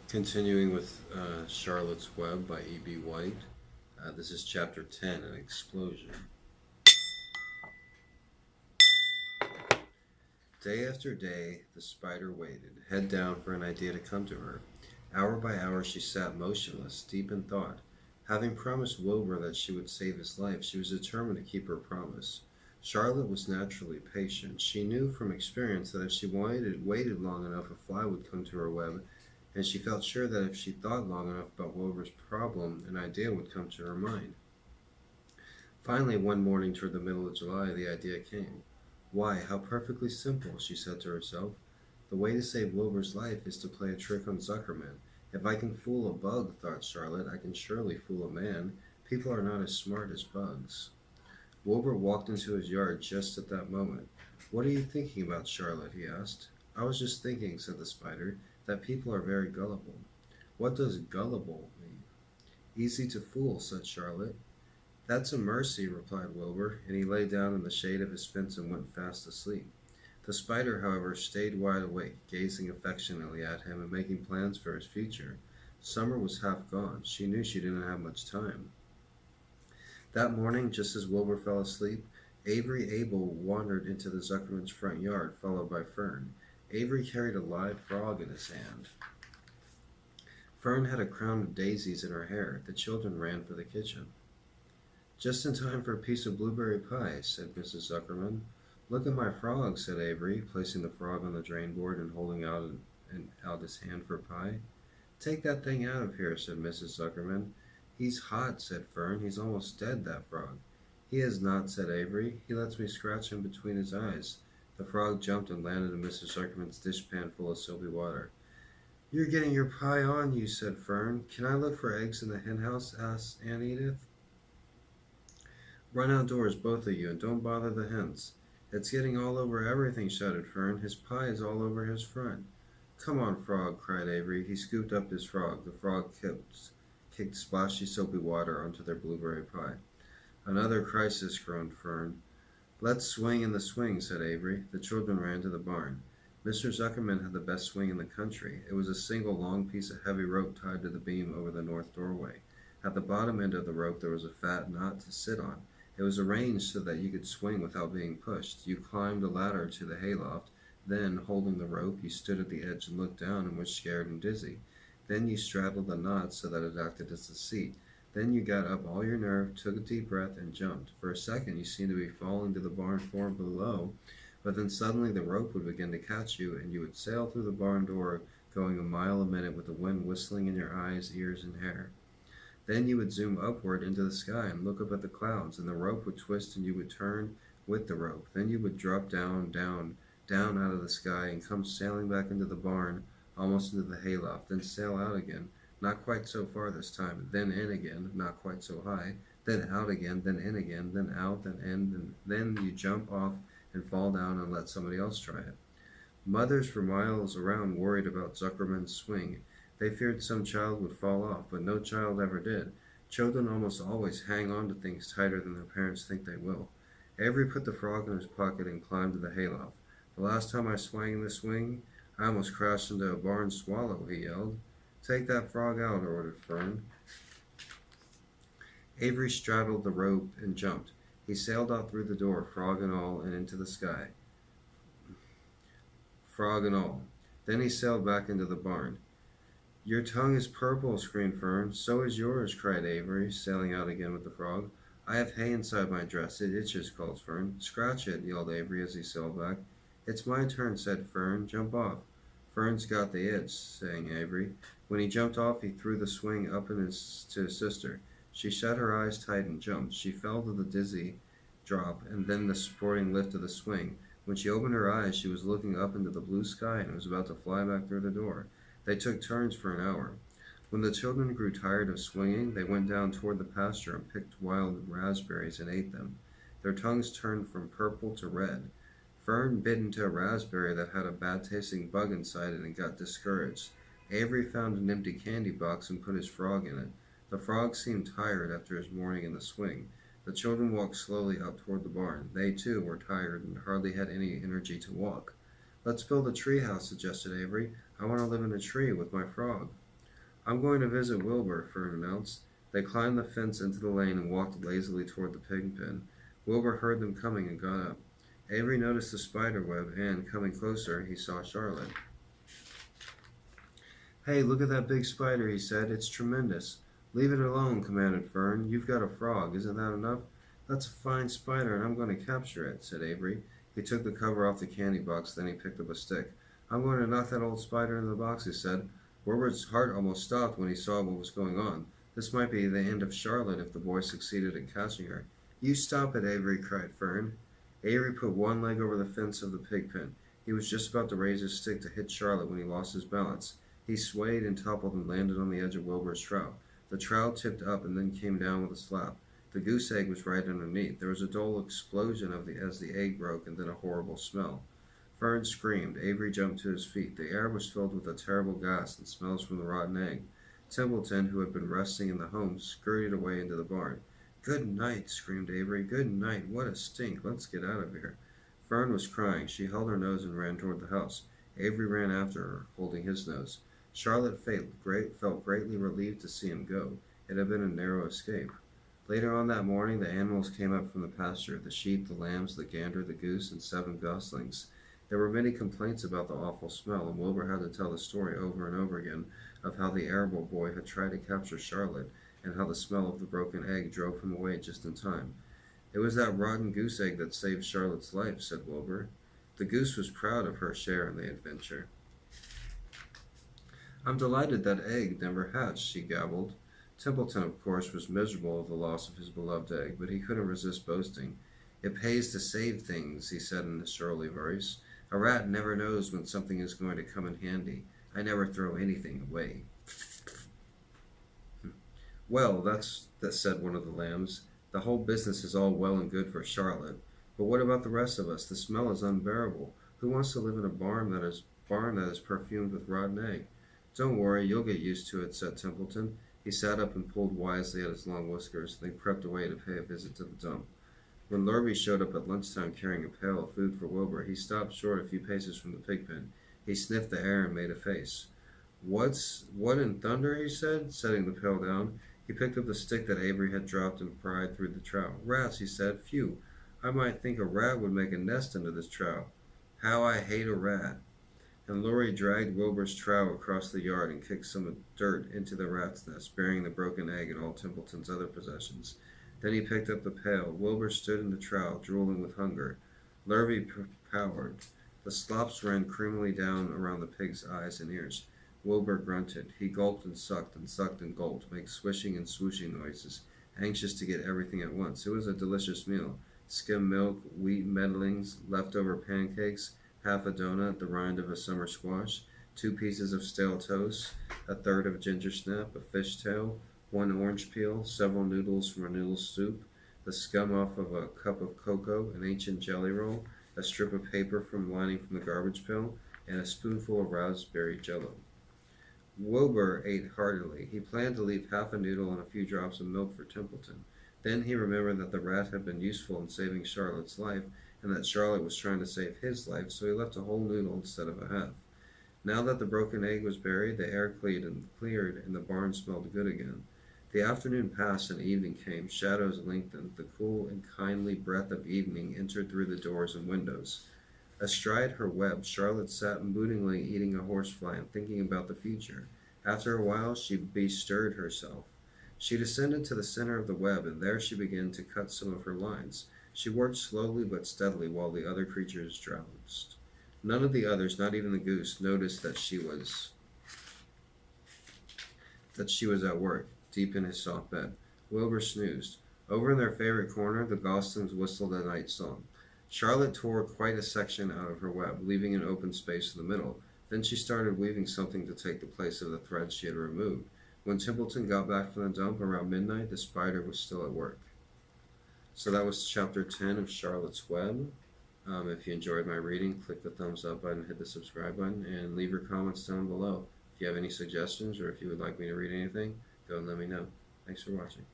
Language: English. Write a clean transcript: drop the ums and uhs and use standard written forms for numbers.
Continuing with Charlotte's Web by E.B. White. This is chapter 10, An Explosion. Day after day, the spider waited, head down, for an idea to come to her. Hour by hour, she sat motionless, deep in thought. Having promised Wilbur that she would save his life, she was determined to keep her promise. Charlotte was naturally patient. She knew from experience that if she waited long enough, a fly would come to her web, and she felt sure that if she thought long enough about Wilbur's problem, an idea would come to her mind. Finally, one morning toward the middle of July, the idea came. Why, how perfectly simple, she said to herself. The way to save Wilbur's life is to play a trick on Zuckerman. If I can fool a bug, thought Charlotte, I can surely fool a man. People are not as smart as bugs. Wilbur walked into his yard just at that moment. What are you thinking about, Charlotte? He asked. I was just thinking, said the spider, that people are very gullible. What does gullible mean? Easy to fool, said Charlotte. That's a mercy, replied Wilbur, and he lay down in the shade of his fence and went fast asleep. The spider, however, stayed wide awake, gazing affectionately at him and making plans for his future. Summer was half gone. She knew she didn't have much time. That morning, just as Wilbur fell asleep, Avery Abel wandered into the Zuckerman's front yard, followed by Fern. Avery carried a live frog in his hand. Fern had a crown of daisies in her hair. The children ran for the kitchen. Just in time for a piece of blueberry pie, said Mrs. Zuckerman. Look at my frog, said Avery, placing the frog on the drain board and holding out his hand for pie. Take that thing out of here, said Mrs. Zuckerman. He's hot, said Fern. He's almost dead, that frog. He is not, said Avery. He lets me scratch him between his eyes. The frog jumped and landed in Mrs. Zuckerman's dishpan full of soapy water. You're getting your pie on you, said Fern. Can I look for eggs in the henhouse? Asked Aunt Edith. Run outdoors, both of you, and don't bother the hens. It's getting all over everything, shouted Fern. His pie is all over his front. Come on, frog, cried Avery. He scooped up his frog. The frog kicked splashy soapy water onto their blueberry pie. Another crisis, groaned Fern. Let's swing in the swing, said Avery. The children ran to the barn. Mr. Zuckerman had the best swing in the country. It was a single long piece of heavy rope tied to the beam over the north doorway. At the bottom end of the rope there was a fat knot to sit on. It was arranged so that you could swing without being pushed. You climbed a ladder to the hayloft. Then, holding the rope, you stood at the edge and looked down and were scared and dizzy. Then you straddled the knot so that it acted as a seat. Then you got up all your nerve, took a deep breath, and jumped. For a second you seemed to be falling to the barn floor below, but then suddenly the rope would begin to catch you, and you would sail through the barn door, going a mile a minute with the wind whistling in your eyes, ears, and hair. Then you would zoom upward into the sky and look up at the clouds, and the rope would twist and you would turn with the rope. Then you would drop down, down, down out of the sky and come sailing back into the barn, almost into the hayloft, then sail out again, not quite so far this time, then in again, not quite so high, then out again, then in again, then out, then in, and then you jump off and fall down and let somebody else try it. Mothers for miles around worried about Zuckerman's swing. They feared some child would fall off, but no child ever did. Children almost always hang on to things tighter than their parents think they will. Avery put the frog in his pocket and climbed to the hayloft. The last time I swung in the swing, I almost crashed into a barn swallow, he yelled. Take that frog out, ordered Fern. Avery straddled the rope and jumped. He sailed out through the door, frog and all, and into the sky. Frog and all. Then he sailed back into the barn. Your tongue is purple, screamed Fern. So is yours, cried Avery, sailing out again with the frog. I have hay inside my dress. It itches, called Fern. Scratch it, yelled Avery as he sailed back. It's my turn, said Fern. Jump off. Fern's got the itch, sang Avery. When he jumped off, he threw the swing up to his sister. She shut her eyes tight and jumped. She fell to the dizzy drop and then the supporting lift of the swing. When she opened her eyes, she was looking up into the blue sky and was about to fly back through the door. They took turns for an hour. When the children grew tired of swinging, they went down toward the pasture and picked wild raspberries and ate them. Their tongues turned from purple to red. Fern bit into a raspberry that had a bad-tasting bug inside it and got discouraged. Avery found an empty candy box and put his frog in it. The frog seemed tired after his morning in the swing. The children walked slowly up toward the barn. They, too, were tired and hardly had any energy to walk. Let's build a tree house, suggested Avery. I want to live in a tree with my frog. I'm going to visit Wilbur, Fern announced. They climbed the fence into the lane and walked lazily toward the pig pen. Wilbur heard them coming and got up. Avery noticed the spider web and, coming closer, he saw Charlotte. Hey, look at that big spider, he said. It's tremendous. Leave it alone, commanded Fern. You've got a frog. Isn't that enough? That's a fine spider, and I'm going to capture it, said Avery. He took the cover off the candy box, then he picked up a stick. I'm going to knock that old spider into the box, he said. Wilbur's heart almost stopped when he saw what was going on. This might be the end of Charlotte if the boy succeeded in catching her. You stop it, Avery, cried Fern. Avery put one leg over the fence of the pig pen. He was just about to raise his stick to hit Charlotte when he lost his balance. He swayed and toppled and landed on the edge of Wilbur's trough. The trout tipped up and then came down with a slap. The goose egg was right underneath. There was a dull explosion as the egg broke and then a horrible smell. Fern screamed. Avery jumped to his feet. The air was filled with a terrible gas and smells from the rotten egg. Templeton, who had been resting in the home, scurried away into the barn. Good night, screamed Avery. Good night. What a stink. Let's get out of here. Fern was crying. She held her nose and ran toward the house. Avery ran after her, holding his nose. Charlotte felt greatly relieved to see him go. It had been a narrow escape. Later on that morning, the animals came up from the pasture, the sheep, the lambs, the gander, the goose, and 7 goslings. There were many complaints about the awful smell, and Wilbur had to tell the story over and over again of how the arable boy had tried to capture Charlotte, and how the smell of the broken egg drove him away just in time. It was that rotten goose egg that saved Charlotte's life, said Wilbur. The goose was proud of her share in the adventure. I'm delighted that egg never hatched, she gabbled. Templeton, of course, was miserable of the loss of his beloved egg, but he couldn't resist boasting. It pays to save things, he said in a surly voice. A rat never knows when something is going to come in handy. I never throw anything away. Well, that said one of the lambs. The whole business is all well and good for Charlotte. But what about the rest of us? The smell is unbearable. Who wants to live in a barn that is perfumed with rotten egg? Don't worry, you'll get used to it, said Templeton. He sat up and pulled wisely at his long whiskers, then crept away to pay a visit to the dump. When Lurvy showed up at lunchtime carrying a pail of food for Wilbur, he stopped short a few paces from the pig pen. He sniffed the air and made a face. What in thunder, he said, setting the pail down. He picked up the stick that Avery had dropped and pried through the trout. Rats, he said. Phew, I might think a rat would make a nest into this trout. How I hate a rat. And Lorry dragged Wilbur's trout across the yard and kicked some dirt into the rat's nest, burying the broken egg and all Templeton's other possessions. Then he picked up the pail. Wilbur stood in the trout, drooling with hunger. Lurvy powered. The slops ran creamily down around the pig's eyes and ears. Wilbur grunted. He gulped and sucked and gulped, making swishing and swooshing noises, anxious to get everything at once. It was a delicious meal. Skim milk, wheat middlings, leftover pancakes, half a donut, the rind of a summer squash, 2 pieces of stale toast, a third of ginger snap, a fish tail, 1 orange peel, several noodles from a noodle soup, the scum off of a cup of cocoa, an ancient jelly roll, a strip of paper from lining from the garbage pail, and a spoonful of raspberry jello. Wilbur ate heartily. He planned to leave half a noodle and a few drops of milk for Templeton. Then he remembered that the rat had been useful in saving Charlotte's life, and that Charlotte was trying to save his life, so he left a whole noodle instead of a half. Now that the broken egg was buried, the air cleared and the barn smelled good again. The afternoon passed and evening came. Shadows lengthened. The cool and kindly breath of evening entered through the doors and windows. Astride her web, Charlotte sat moodily eating a horsefly and thinking about the future. After a while, she bestirred herself. She descended to the center of the web, and there she began to cut some of her lines. She worked slowly but steadily while the other creatures drowsed. None of the others, not even the goose, noticed that she was at work, deep in his soft bed. Wilbur snoozed. Over in their favorite corner, the goslings whistled a night song. Charlotte tore quite a section out of her web, leaving an open space in the middle. Then she started weaving something to take the place of the thread she had removed. When Templeton got back from the dump around midnight, the spider was still at work. So that was chapter 10 of Charlotte's Web. If you enjoyed my reading, click the thumbs up button, hit the subscribe button, and leave your comments down below. If you have any suggestions or if you would like me to read anything, go and let me know. Thanks for watching.